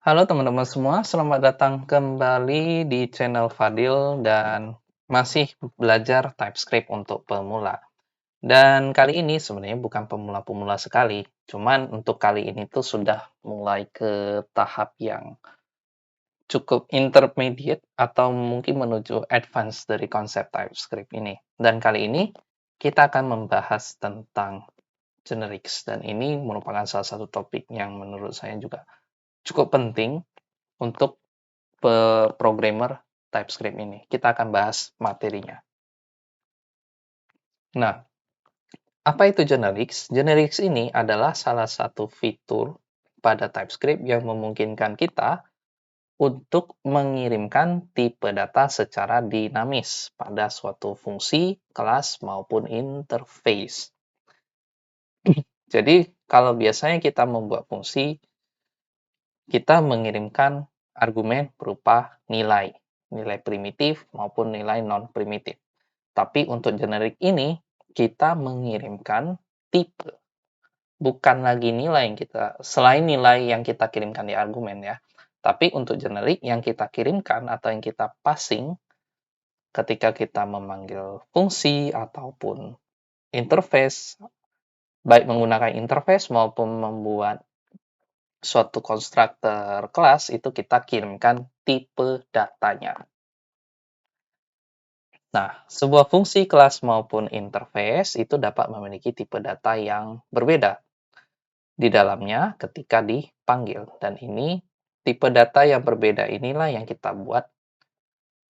Halo teman-teman semua, selamat datang kembali di channel Fadil dan masih belajar TypeScript untuk pemula. Dan kali ini sebenarnya bukan pemula-pemula sekali, cuman untuk kali ini tuh sudah mulai ke tahap yang cukup intermediate atau mungkin menuju advance dari konsep TypeScript ini. Dan kali ini kita akan membahas tentang generics dan ini merupakan salah satu topik yang menurut saya juga cukup penting untuk programmer TypeScript ini. Kita akan bahas materinya. Nah, apa itu generics? Generics ini adalah salah satu fitur pada TypeScript yang memungkinkan kita untuk mengirimkan tipe data secara dinamis pada suatu fungsi, kelas, maupun interface. Jadi, kalau biasanya kita membuat fungsi, kita mengirimkan argumen berupa nilai, nilai primitif maupun nilai non-primitif. Tapi untuk generik ini, kita mengirimkan tipe, bukan lagi nilai yang kita, selain nilai yang kita kirimkan di argumen ya. Tapi untuk generik yang kita kirimkan atau yang kita passing ketika kita memanggil fungsi ataupun interface, baik menggunakan interface maupun membuat suatu konstruktor kelas, itu kita kirimkan tipe datanya. Nah, sebuah fungsi kelas maupun interface itu dapat memiliki tipe data yang berbeda di dalamnya ketika dipanggil. Dan ini tipe data yang berbeda inilah yang kita buat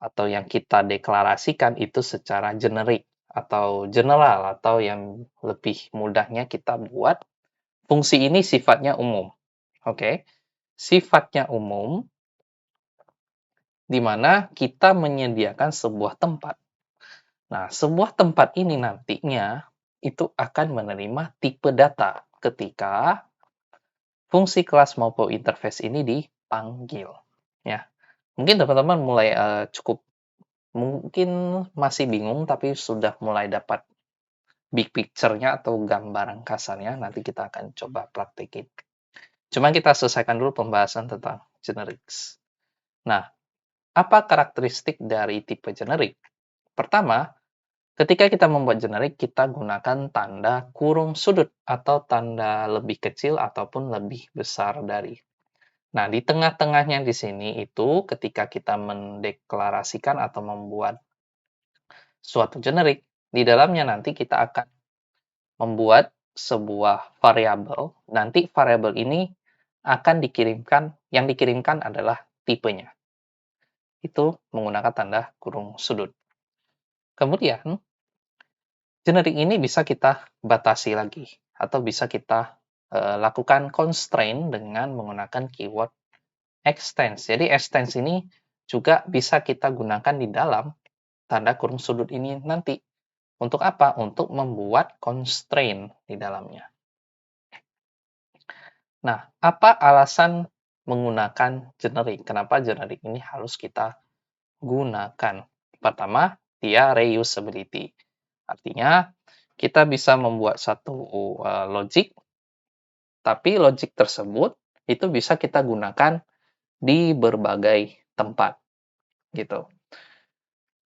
atau yang kita deklarasikan itu secara generik atau general atau yang lebih mudahnya kita buat fungsi ini sifatnya umum. Oke. Sifatnya umum di mana kita menyediakan sebuah tempat. Nah, sebuah tempat ini nantinya itu akan menerima tipe data ketika fungsi kelas maupun interface ini dipanggil. Ya, mungkin teman-teman mulai cukup mungkin masih bingung tapi sudah mulai dapat big picture-nya atau gambaran kasarnya. Nanti kita akan coba praktekin. Cuma kita selesaikan dulu pembahasan tentang generics. Nah, apa karakteristik dari tipe generik? Pertama, ketika kita membuat generik, kita gunakan tanda kurung sudut atau tanda lebih kecil ataupun lebih besar dari. Nah, di tengah-tengahnya di sini itu ketika kita mendeklarasikan atau membuat suatu generik, di dalamnya nanti kita akan membuat sebuah variabel. Nanti variabel ini akan dikirimkan, yang dikirimkan adalah tipenya. Itu menggunakan tanda kurung sudut. Kemudian, generik ini bisa kita batasi lagi atau bisa kita lakukan constraint dengan menggunakan keyword extends. Jadi extends ini juga bisa kita gunakan di dalam tanda kurung sudut ini nanti. Untuk apa? Untuk membuat constraint di dalamnya. Nah, apa alasan menggunakan generik? Kenapa generik ini harus kita gunakan? Pertama, dia reusability. Artinya, kita bisa membuat satu logic, tapi logic tersebut itu bisa kita gunakan di berbagai tempat, gitu.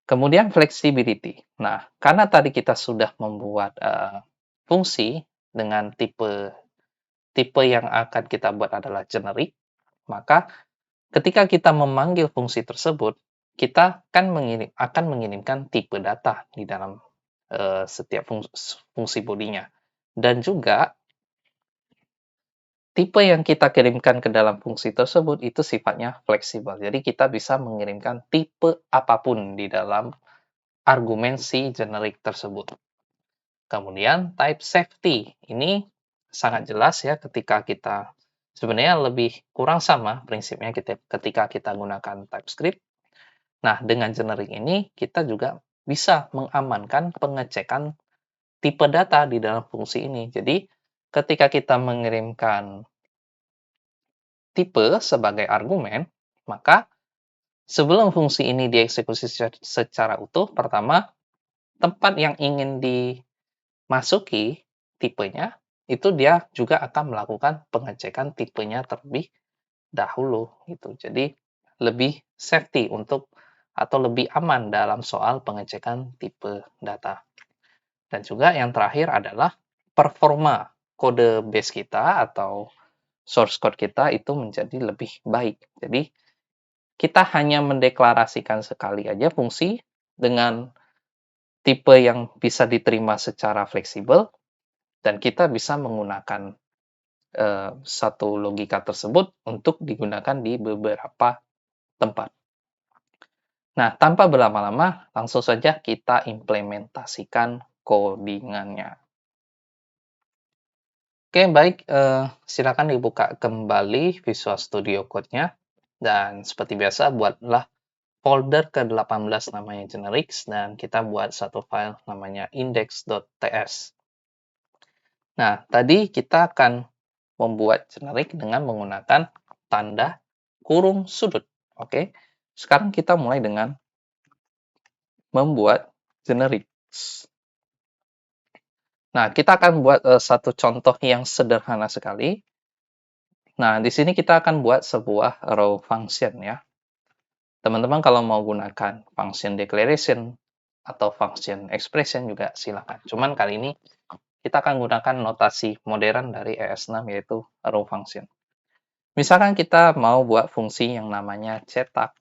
Kemudian flexibility. Nah, karena tadi kita sudah membuat fungsi dengan tipe tipe yang akan kita buat adalah generik, maka ketika kita memanggil fungsi tersebut, kita akan mengirimkan tipe data di dalam setiap fungsi bodinya. Dan juga tipe yang kita kirimkan ke dalam fungsi tersebut itu sifatnya fleksibel. Jadi kita bisa mengirimkan tipe apapun di dalam argumen si generik tersebut. Kemudian type safety. Ini sangat jelas ya ketika kita sebenarnya lebih kurang sama prinsipnya ketika kita gunakan TypeScript. Nah, dengan generik ini kita juga bisa mengamankan pengecekan tipe data di dalam fungsi ini. Jadi, ketika kita mengirimkan tipe sebagai argumen, maka sebelum fungsi ini dieksekusi secara utuh, pertama, tempat yang ingin dimasuki tipenya, itu dia juga akan melakukan pengecekan tipenya terlebih dahulu gitu. Jadi lebih safety untuk atau lebih aman dalam soal pengecekan tipe data. Dan juga yang terakhir adalah performa kode base kita atau source code kita itu menjadi lebih baik. Jadi kita hanya mendeklarasikan sekali aja fungsi dengan tipe yang bisa diterima secara fleksibel, dan kita bisa menggunakan satu logika tersebut untuk digunakan di beberapa tempat. Nah, tanpa berlama-lama, langsung saja kita implementasikan codingannya. Oke, baik. Silakan dibuka kembali Visual Studio Code-nya. Dan seperti biasa, buatlah folder ke-18 namanya generics, dan kita buat satu file namanya index.ts. Nah, tadi kita akan membuat generic dengan menggunakan tanda kurung sudut. Oke, sekarang kita mulai dengan membuat generics. Nah, kita akan buat satu contoh yang sederhana sekali. Nah, di sini kita akan buat sebuah row function ya. Teman-teman kalau mau gunakan function declaration atau function expression juga silakan. Cuman kali ini kita akan gunakan notasi modern dari ES6 yaitu row function. Misalkan kita mau buat fungsi yang namanya cetak.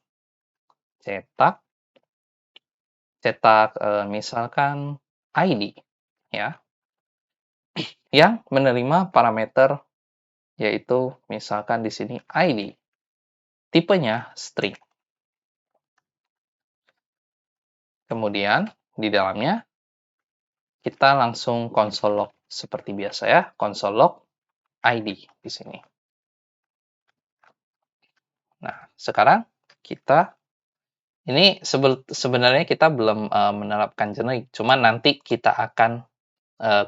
Cetak misalkan ID ya, yang menerima parameter yaitu misalkan di sini ID. Tipenya string. Kemudian di dalamnya kita langsung console log seperti biasa ya, console log ID di sini. Nah, sekarang kita ini sebenarnya kita belum menerapkan generic, cuman nanti kita akan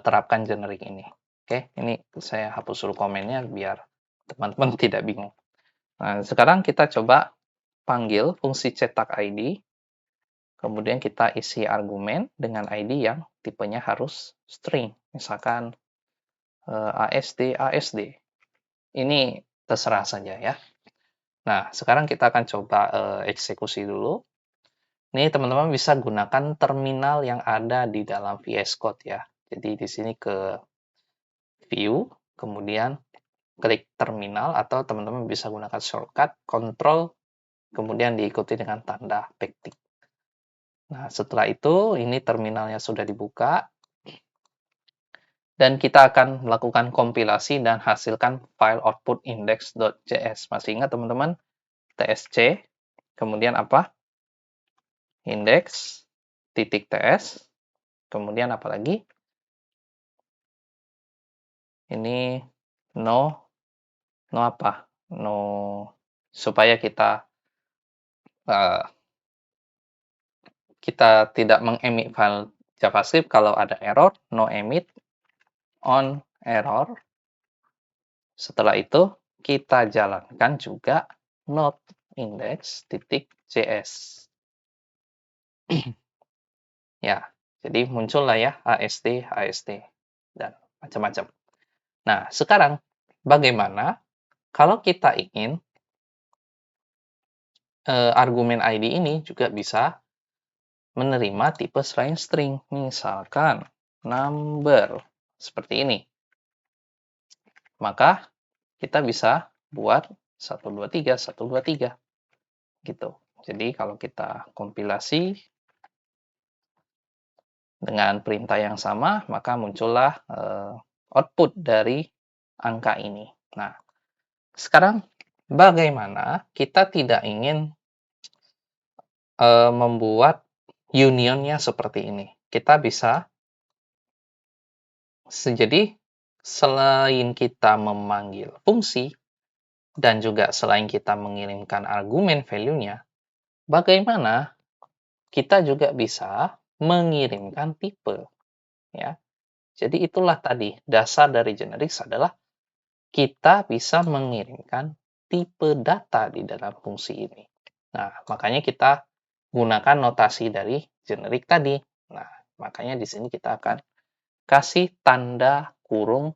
terapkan generic ini. Oke, ini saya hapus dulu komennya biar teman-teman tidak bingung. Nah, sekarang kita coba panggil fungsi cetak ID, kemudian kita isi argumen dengan ID yang tipenya harus string, misalkan ASD. Ini terserah saja ya. Nah, sekarang kita akan coba eksekusi dulu. Ini teman-teman bisa gunakan terminal yang ada di dalam VS Code ya. Jadi di sini ke View, kemudian klik terminal, atau teman-teman bisa gunakan shortcut Control, kemudian diikuti dengan tanda backtick. Nah, setelah itu ini terminalnya sudah dibuka, dan kita akan melakukan kompilasi dan hasilkan file output index.js. Masih ingat teman-teman? tsc, kemudian apa? Index.ts, kemudian apa lagi? Ini no apa? No, supaya kita tidak mengemit file JavaScript kalau ada error, no emit on error. Setelah itu kita jalankan juga node index.js. Ya, jadi muncullah ya ASD, dan macam-macam. Nah, sekarang bagaimana kalau kita ingin argumen ID ini juga bisa menerima tipe selain string, misalkan number, seperti ini. Maka kita bisa buat 123 gitu. Jadi kalau kita kompilasi dengan perintah yang sama, maka muncullah output dari angka ini. Nah, sekarang bagaimana kita tidak ingin membuat unionnya seperti ini? Kita bisa, jadi selain kita memanggil fungsi, dan juga selain kita mengirimkan argumen value-nya, bagaimana kita juga bisa mengirimkan tipe, ya. Jadi itulah tadi dasar dari generics adalah kita bisa mengirimkan tipe data di dalam fungsi ini. Nah, makanya kita gunakan notasi dari generic tadi. Nah, makanya di sini kita akan kasih tanda kurung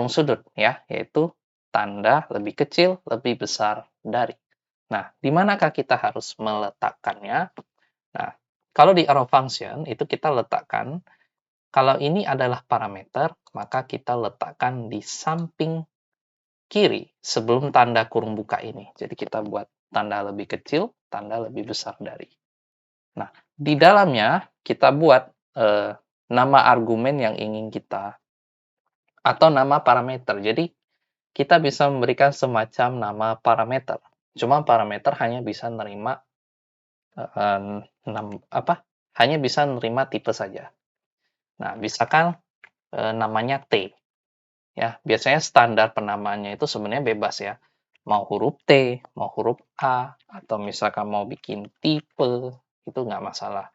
sudut ya, yaitu tanda lebih kecil, lebih besar dari. Nah, di manakah kita harus meletakkannya? Nah, kalau di arrow function itu kita letakkan, kalau ini adalah parameter, maka kita letakkan di samping kiri sebelum tanda kurung buka ini. Jadi kita buat tanda lebih kecil, tanda lebih besar dari. Nah, di dalamnya kita buat nama argumen yang ingin kita, atau nama parameter. Jadi kita bisa memberikan semacam nama parameter. Cuma parameter hanya bisa nerima hanya bisa nerima tipe saja. Nah, misalkan namanya T. Ya, biasanya standar penamaannya itu sebenarnya bebas ya. Mau huruf T, mau huruf A, atau misalkan mau bikin tipe, itu nggak masalah.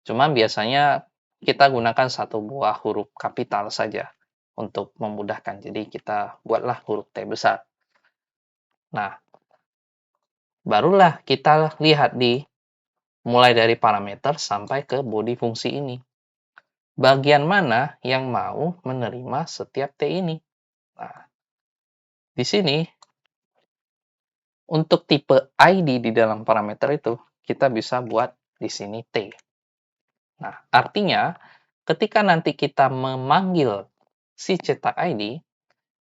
Cuma biasanya kita gunakan satu buah huruf kapital saja untuk memudahkan. Jadi kita buatlah huruf T besar. Nah, barulah kita lihat mulai dari parameter sampai ke body fungsi ini. Bagian mana yang mau menerima setiap T ini? Nah, di sini untuk tipe ID di dalam parameter itu, kita bisa buat di sini T. Nah, artinya ketika nanti kita memanggil si cetak ID,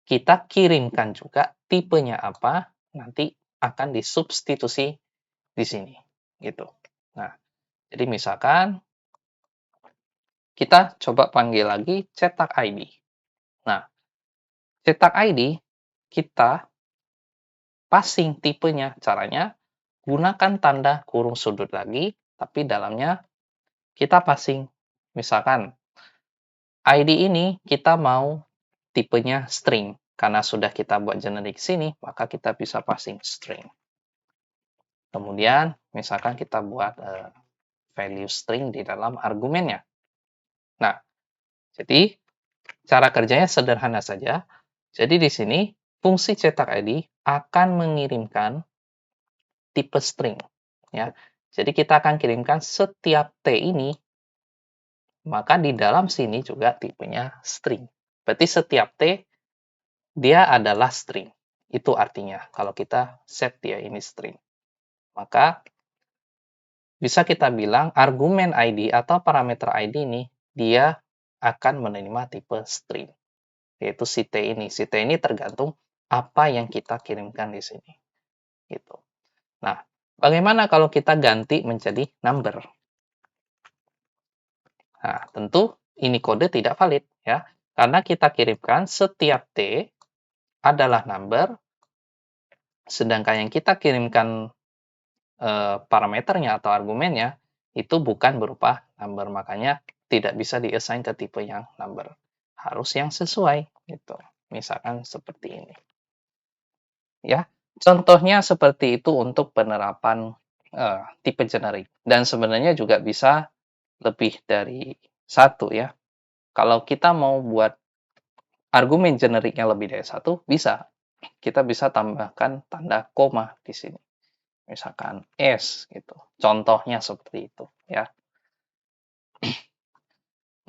kita kirimkan juga tipenya apa, nanti akan disubstitusi di sini. Gitu. Nah, jadi misalkan kita coba panggil lagi cetak ID. Nah, cetak ID kita passing tipenya. Caranya gunakan tanda kurung sudut lagi, tapi dalamnya kita passing. Misalkan ID ini kita mau tipenya string. Karena sudah kita buat generik sini, maka kita bisa passing string. Kemudian, misalkan kita buat value string di dalam argumennya. Nah, jadi cara kerjanya sederhana saja. Jadi di sini fungsi cetak ID akan mengirimkan tipe string, ya. Jadi kita akan kirimkan setiap T ini, maka di dalam sini juga tipenya string. Berarti setiap T dia adalah string. Itu artinya kalau kita set dia ini string. Maka bisa kita bilang argumen ID atau parameter ID ini dia akan menerima tipe string, yaitu si T ini. Si T ini tergantung apa yang kita kirimkan di sini. Gitu. Nah, bagaimana kalau kita ganti menjadi number? Nah, tentu ini kode tidak valid ya. Karena kita kirimkan setiap T adalah number, sedangkan yang kita kirimkan parameternya atau argumennya itu bukan berupa number. Makanya tidak bisa diassign ke tipe yang number. Harus yang sesuai gitu. Misalkan seperti ini. Ya, contohnya seperti itu untuk penerapan tipe generik. Dan sebenarnya juga bisa lebih dari satu ya. Kalau kita mau buat argumen generiknya lebih dari satu, bisa. Kita bisa tambahkan tanda koma di sini. Misalkan S gitu. Contohnya seperti itu ya.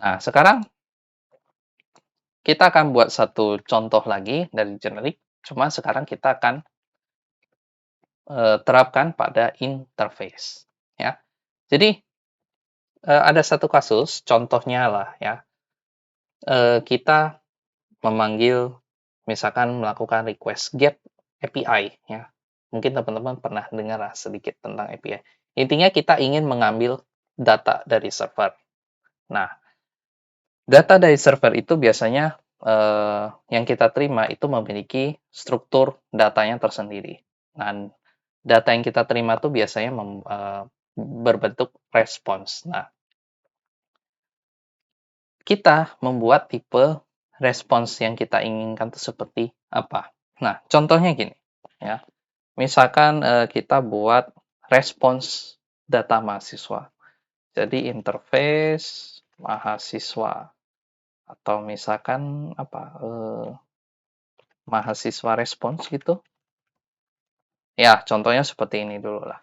Nah, sekarang kita akan buat satu contoh lagi dari generik. Cuma sekarang kita akan terapkan pada interface ya. Jadi ada satu kasus, contohnya lah ya, kita memanggil, misalkan melakukan request get API ya. Mungkin teman-teman pernah dengar sedikit tentang API. Intinya kita ingin mengambil data dari server. Nah, data dari server itu biasanya yang kita terima itu memiliki struktur datanya tersendiri. Nah, data yang kita terima itu biasanya berbentuk respons. Nah, kita membuat tipe respons yang kita inginkan itu seperti apa. Nah, contohnya gini, ya. Misalkan kita buat respons data mahasiswa. Jadi interface mahasiswa atau misalkan mahasiswa respons gitu. Ya, contohnya seperti ini dulu lah.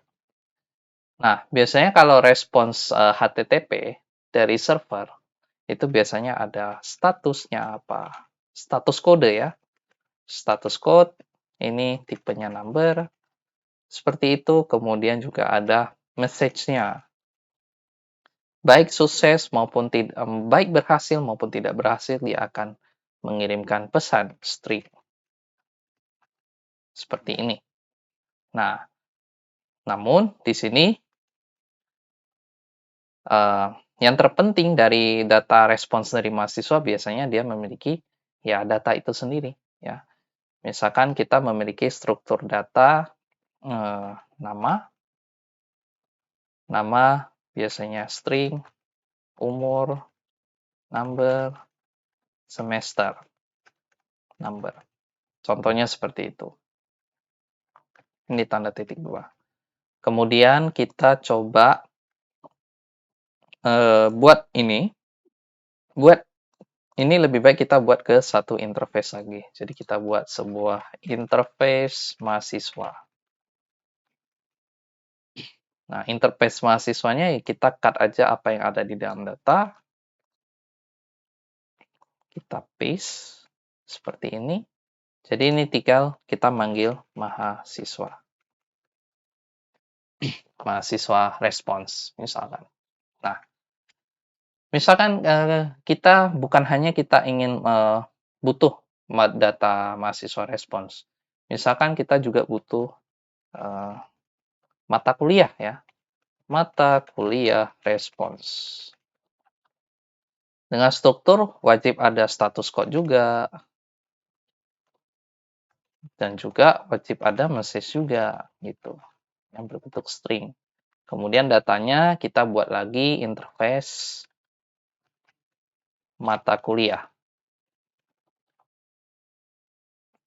Nah, biasanya kalau respons HTTP dari server itu biasanya ada statusnya apa? Status kode ya. status code, ini tipenya number, seperti itu. Kemudian juga ada message-nya. Baik sukses maupun baik berhasil maupun tidak berhasil, dia akan mengirimkan pesan string. Seperti ini. Nah, namun di sini yang terpenting dari data respons dari mahasiswa biasanya dia memiliki ya data itu sendiri ya. Misalkan kita memiliki struktur data nama biasanya string, umur, number, semester, number. Contohnya seperti itu. Ini tanda titik 2. Kemudian kita coba buat ini lebih baik kita buat ke satu interface lagi. Jadi kita buat sebuah interface mahasiswa. Nah, interface mahasiswanya kita cut aja apa yang ada di dalam data. Kita paste seperti ini. Jadi ini tinggal kita manggil mahasiswa. Mahasiswa respons misalkan. Nah, misalkan kita bukan hanya kita ingin butuh data mahasiswa respons. Misalkan kita juga butuh mata kuliah ya. Mata kuliah respons. Dengan struktur wajib ada status code juga. Dan juga wajib ada message juga gitu. Yang berbentuk string. Kemudian datanya kita buat lagi interface mata kuliah.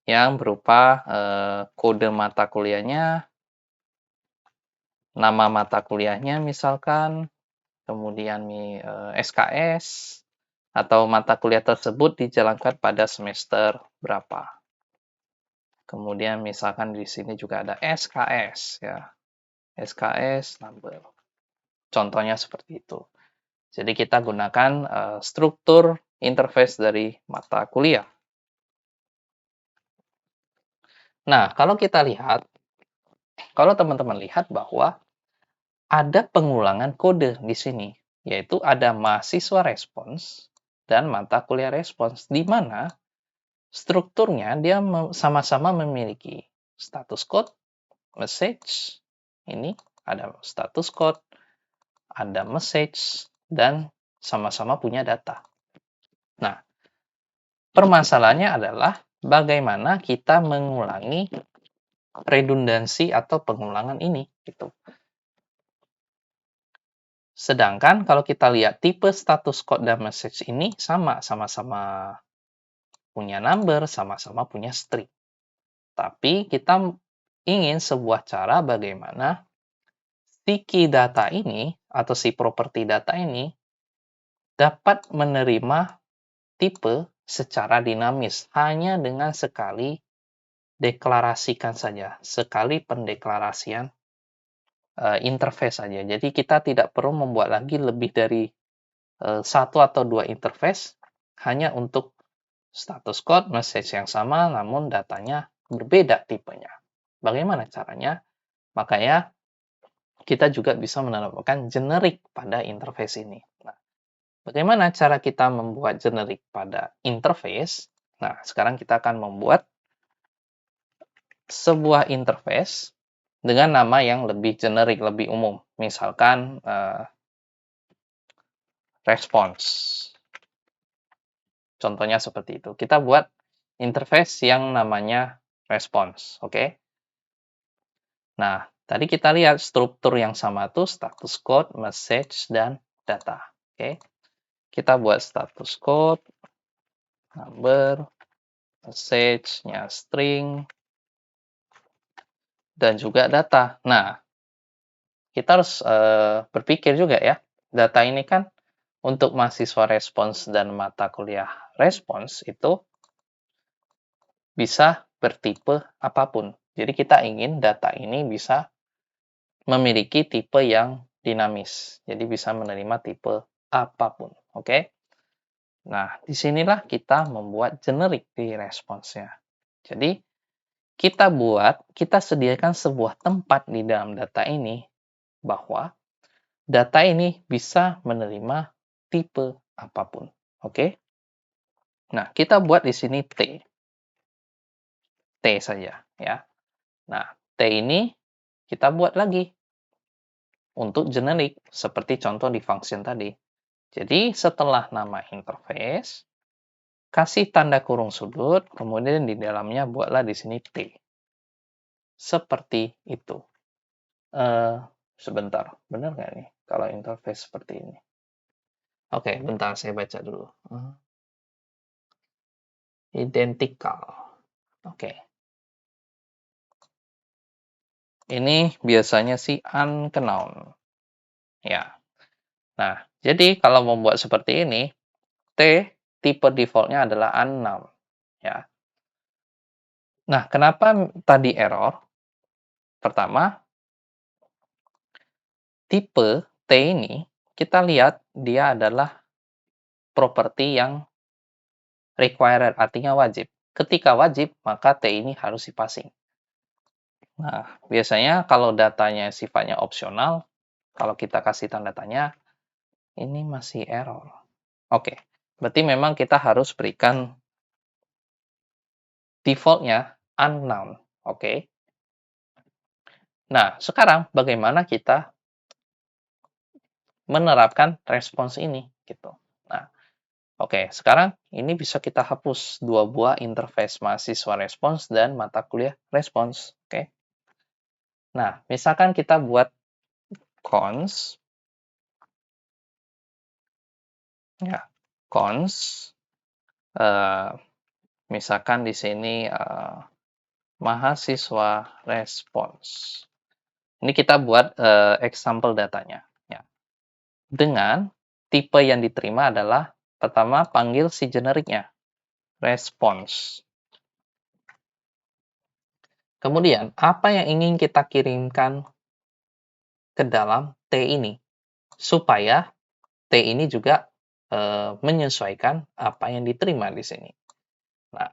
Yang berupa kode mata kuliahnya, nama mata kuliahnya misalkan, kemudian SKS, atau mata kuliah tersebut dijalankan pada semester berapa. Kemudian misalkan di sini juga ada SKS ya. SKS number. Contohnya seperti itu. Jadi kita gunakan struktur interface dari mata kuliah. Nah, kalau teman-teman lihat bahwa ada pengulangan kode di sini, yaitu ada mahasiswa respons dan mata kuliah respons, di mana strukturnya dia sama-sama memiliki status code, message, ini ada status code, ada message, dan sama-sama punya data. Nah, permasalahannya adalah bagaimana kita mengulangi redundansi atau pengulangan ini gitu. Sedangkan kalau kita lihat tipe status code dan message ini sama-sama punya number, sama-sama punya string. Tapi kita ingin sebuah cara bagaimana si key data ini atau si properti data ini dapat menerima tipe secara dinamis hanya dengan sekali deklarasikan saja, sekali pendeklarasian interface saja. Jadi kita tidak perlu membuat lagi lebih dari satu atau dua interface hanya untuk status code, message yang sama, namun datanya berbeda tipenya. Bagaimana caranya? Makanya kita juga bisa menambahkan generic pada interface ini. Nah, bagaimana cara kita membuat generic pada interface? Nah, sekarang kita akan membuat sebuah interface dengan nama yang lebih generik, lebih umum. Misalkan response. Contohnya seperti itu. Kita buat interface yang namanya response, oke? Nah, tadi kita lihat struktur yang sama itu status code, message, dan data, oke? Kita buat status code, number, message-nya string, dan juga data. Nah, kita harus berpikir juga ya, data ini kan untuk mahasiswa respons dan mata kuliah respons itu bisa bertipe apapun. Jadi kita ingin data ini bisa memiliki tipe yang dinamis. Jadi bisa menerima tipe apapun. Oke? Nah, disinilah kita membuat generik di responsnya. Jadi, kita sediakan sebuah tempat di dalam data ini bahwa data ini bisa menerima tipe apapun. Oke? Nah, kita buat di sini T saja ya. Nah, T ini kita buat lagi untuk generik seperti contoh di function tadi. Jadi, setelah nama interface, kasih tanda kurung sudut, kemudian di dalamnya buatlah di sini T. Seperti itu. Eh, sebentar, benar nggak nih kalau interface seperti ini? Oke, bentar saya baca dulu. Identical. Oke. Ini biasanya sih unknown. Ya. Nah, jadi kalau membuat seperti ini, T tipe defaultnya adalah unknown. Ya. Nah, kenapa tadi error? Pertama, tipe T ini kita lihat dia adalah properti yang required, artinya wajib. Ketika wajib, maka T ini harus dipassing. Nah, biasanya kalau datanya sifatnya opsional, kalau kita kasih tanda tanya, ini masih error. Oke, berarti memang kita harus berikan defaultnya unknown. Oke. Nah, sekarang bagaimana kita menerapkan respons ini gitu. Nah, oke, sekarang ini bisa kita hapus dua buah interface mahasiswa respons dan mata kuliah respons. Oke. Nah, misalkan kita buat cons, ya, cons, misalkan di sini mahasiswa respons. Ini kita buat example datanya. Ya. Dengan tipe yang diterima adalah pertama panggil si generiknya, response. Kemudian, apa yang ingin kita kirimkan ke dalam T ini? Supaya T ini juga menyesuaikan apa yang diterima di sini. Nah,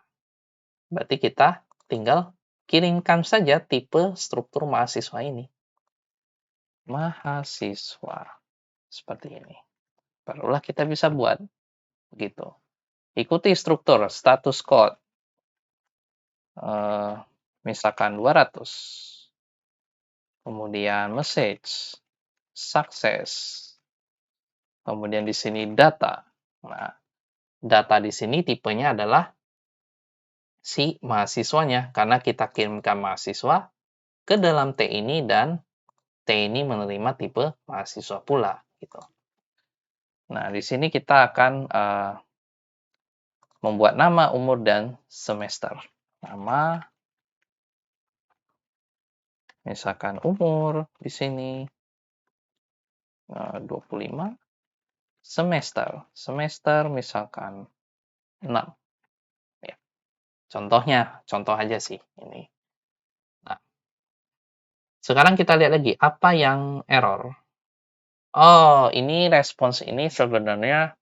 berarti kita tinggal kirimkan saja tipe struktur mahasiswa ini. Mahasiswa. Seperti ini. Barulah kita bisa buat. Begitu. Ikuti struktur status code. Misalkan 200. Kemudian message. Success. Kemudian di sini data. Nah, data di sini tipenya adalah si mahasiswanya. Karena kita kirimkan mahasiswa ke dalam T ini dan T ini menerima tipe mahasiswa pula. Gitu. Nah, di sini kita akan membuat nama, umur, dan semester. Nama, misalkan umur di sini 25, semester misalkan 6. Ya. Contoh aja sih ini. Nah, sekarang kita lihat lagi apa yang error. Oh, ini respons ini sebenarnya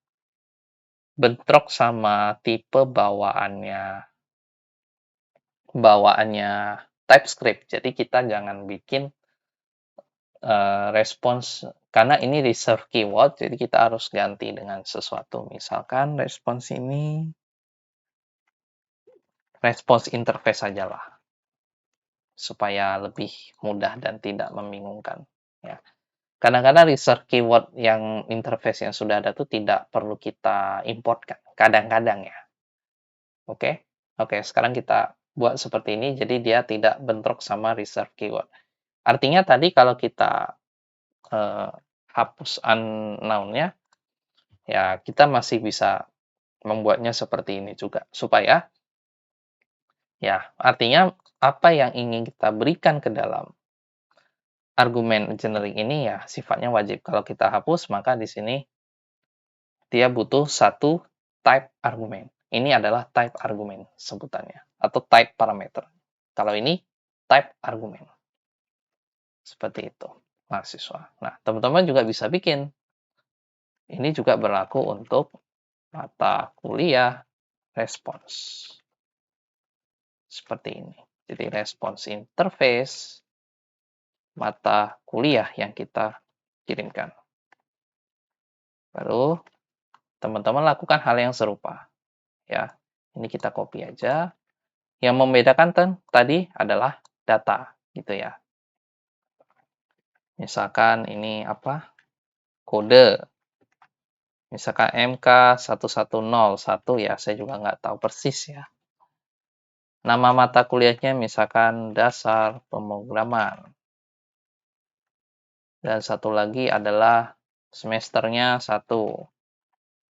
bentrok sama tipe bawaannya TypeScript. Jadi kita jangan bikin respons karena ini reserve keyword, jadi kita harus ganti dengan sesuatu. Misalkan respons ini respons interface saja lah, supaya lebih mudah dan tidak membingungkan. Ya. Kadang-kadang reserve keyword yang interface yang sudah ada itu tidak perlu kita importkan. Kadang-kadang ya. Oke? Oke, sekarang kita buat seperti ini, jadi dia tidak bentrok sama reserve keyword. Artinya tadi kalau kita hapus unknown-nya, ya kita masih bisa membuatnya seperti ini juga. Supaya, ya artinya apa yang ingin kita berikan ke dalam argumen generic ini ya sifatnya wajib. Kalau kita hapus, maka di sini dia butuh satu type argumen. Ini adalah type argumen sebutannya, atau type parameter. Kalau ini type argumen. Seperti itu, mahasiswa. Nah, teman-teman juga bisa bikin. Ini juga berlaku untuk mata kuliah respons. seperti ini. Jadi response interface mata kuliah yang kita kirimkan. Baru teman-teman lakukan hal yang serupa. Ya, ini kita copy aja. Yang membedakan tadi adalah data, gitu ya. Misalkan ini apa? Kode. Misalkan MK1101 ya, saya juga nggak tahu persis ya. Nama mata kuliahnya misalkan dasar pemrograman. Dan satu lagi adalah semesternya 1.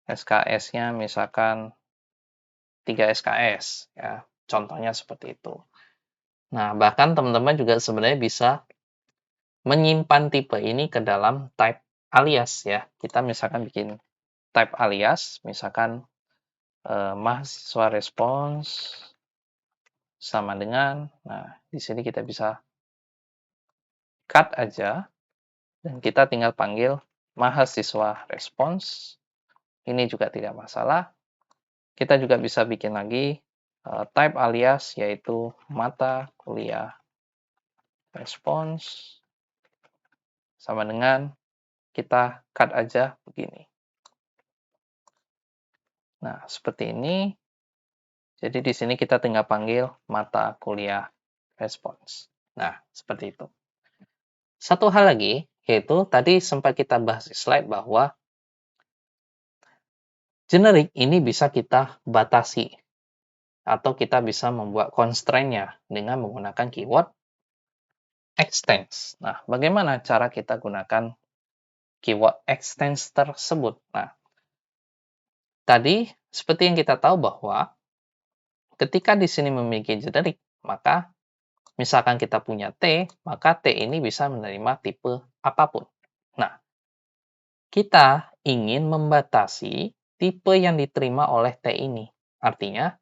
SKS-nya misalkan 3 SKS ya. Contohnya seperti itu. Nah, bahkan teman-teman juga sebenarnya bisa menyimpan tipe ini ke dalam type alias ya. Kita misalkan bikin type alias, misalkan mahasiswa respons sama dengan, nah di sini kita bisa cut aja dan kita tinggal panggil mahasiswa respons. Ini juga tidak masalah. Kita juga bisa bikin lagi type alias yaitu mata kuliah respons sama dengan kita cut aja begini. Nah, seperti ini. Jadi di sini kita tinggal panggil mata kuliah respons. Nah, seperti itu. Satu hal lagi, yaitu tadi sempat kita bahas di slide bahwa generic ini bisa kita batasi atau kita bisa membuat constraint-nya dengan menggunakan keyword extends. Nah, bagaimana cara kita gunakan keyword extends tersebut? Nah, tadi seperti yang kita tahu bahwa ketika di sini memiliki generic, maka misalkan kita punya T, maka T ini bisa menerima tipe apapun. Nah, kita ingin membatasi tipe yang diterima oleh T ini. Artinya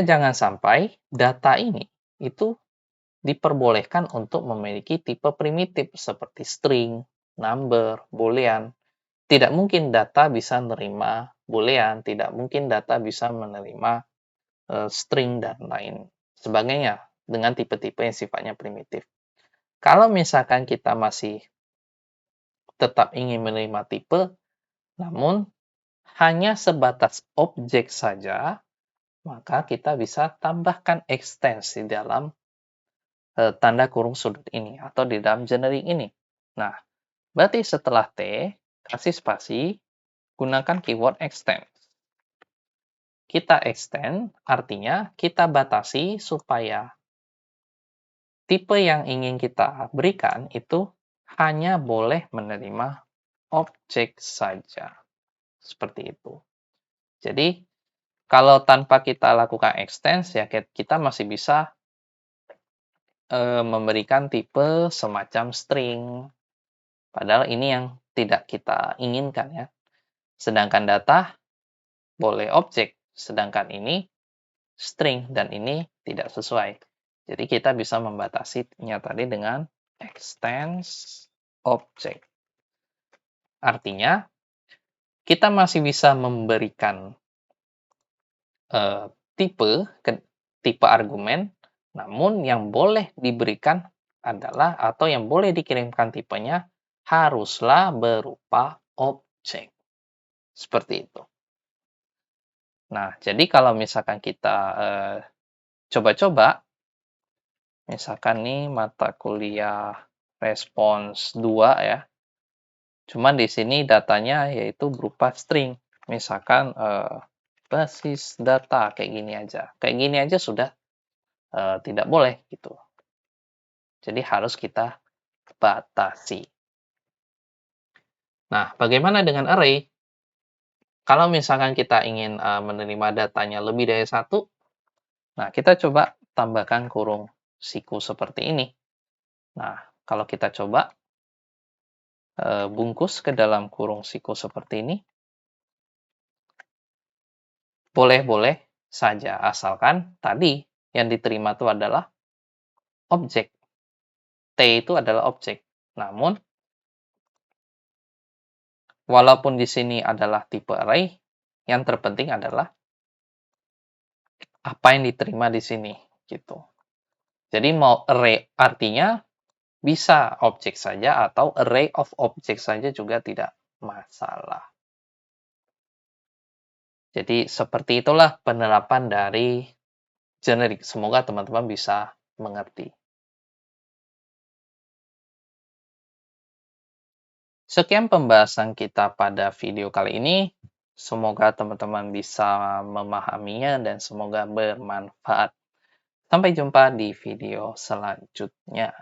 jangan sampai data ini itu diperbolehkan untuk memiliki tipe primitif seperti string, number, boolean. Tidak mungkin data bisa menerima boolean, tidak mungkin data bisa menerima string dan lain sebagainya dengan tipe-tipe yang sifatnya primitif. Kalau misalkan kita masih tetap ingin menerima tipe, namun hanya sebatas objek saja, maka kita bisa tambahkan ekstensi dalam tanda kurung sudut ini atau di dalam generic ini. Nah, berarti setelah T, kasih spasi, gunakan keyword extend. Kita extend artinya kita batasi supaya tipe yang ingin kita berikan itu hanya boleh menerima objek saja. Seperti itu. Jadi, kalau tanpa kita lakukan extend, ya kita masih bisa memberikan tipe semacam string. Padahal ini yang tidak kita inginkan ya. Sedangkan data boleh objek, sedangkan ini string dan ini tidak sesuai. Jadi kita bisa membatasinya tadi dengan extends object. Artinya kita masih bisa memberikan tipe argumen, namun yang boleh diberikan adalah atau yang boleh dikirimkan tipenya haruslah berupa objek. Seperti itu. Nah, jadi kalau misalkan kita coba-coba, misalkan nih mata kuliah respons 2 ya, cuman di sini datanya yaitu berupa string. Misalkan basis data, kayak gini aja. Kayak gini aja sudah tidak boleh gitu. Jadi harus kita batasi. Nah, bagaimana dengan array? Kalau misalkan kita ingin menerima datanya lebih dari satu, nah kita coba tambahkan kurung siku seperti ini. Nah, kalau kita coba bungkus ke dalam kurung siku seperti ini, boleh-boleh saja, asalkan tadi yang diterima itu adalah objek. T itu adalah objek. Namun, walaupun di sini adalah tipe array, yang terpenting adalah apa yang diterima di sini, gitu. Jadi mau array artinya bisa objek saja atau array of object saja juga tidak masalah. Jadi seperti itulah penerapan dari generik. Semoga teman-teman bisa mengerti. Sekian pembahasan kita pada video kali ini. Semoga teman-teman bisa memahaminya dan semoga bermanfaat. Sampai jumpa di video selanjutnya.